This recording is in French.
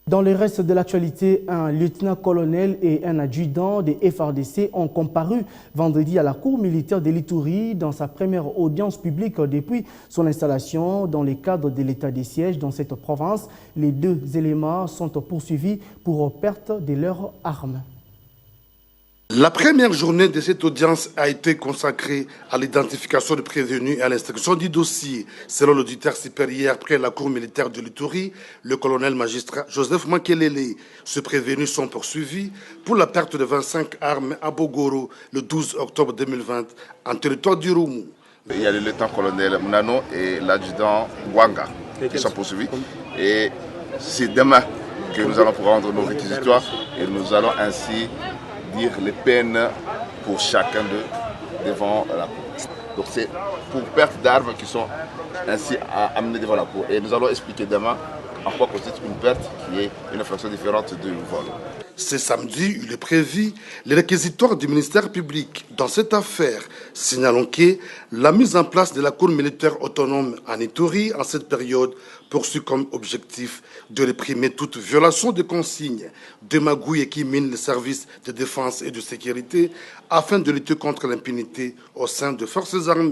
Dans le reste de l'actualité, un lieutenant-colonel et un adjudant des FARDC ont comparu vendredi à la cour militaire de l'Ituri dans sa première audience publique depuis son installation dans le cadre de l'état de siège dans cette province. Les deux éléments sont poursuivis pour perte de leurs armes. La première journée de cette audience a été consacrée à l'identification des prévenus et à l'instruction du dossier. Selon l'auditeur supérieur près la cour militaire de l'Ituri, le colonel magistrat Joseph Makelele, ces prévenus sont poursuivis pour la perte de 25 armes à Bogoro le 12 octobre 2020 en territoire du Roumou. Il y a le lieutenant-colonel Mnano et l'adjudant Wanga qui sont poursuivis. Et c'est demain que nous allons prendre nos réquisitoires et nous allons ainsi dire les peines pour chacun d'eux devant la cour. Donc c'est pour perte d'armes qui sont ainsi amenées devant la cour. Et nous allons expliquer demain en quoi consiste une perte qui est une infraction différente du vol. Ce samedi, il est prévu les réquisitoires du ministère public dans cette affaire. Signalons que la mise en place de la cour militaire autonome en Ituri en cette période poursuit comme objectif de réprimer toute violation des consignes, de magouilles qui minent les services de défense et de sécurité afin de lutter contre l'impunité au sein des forces armées.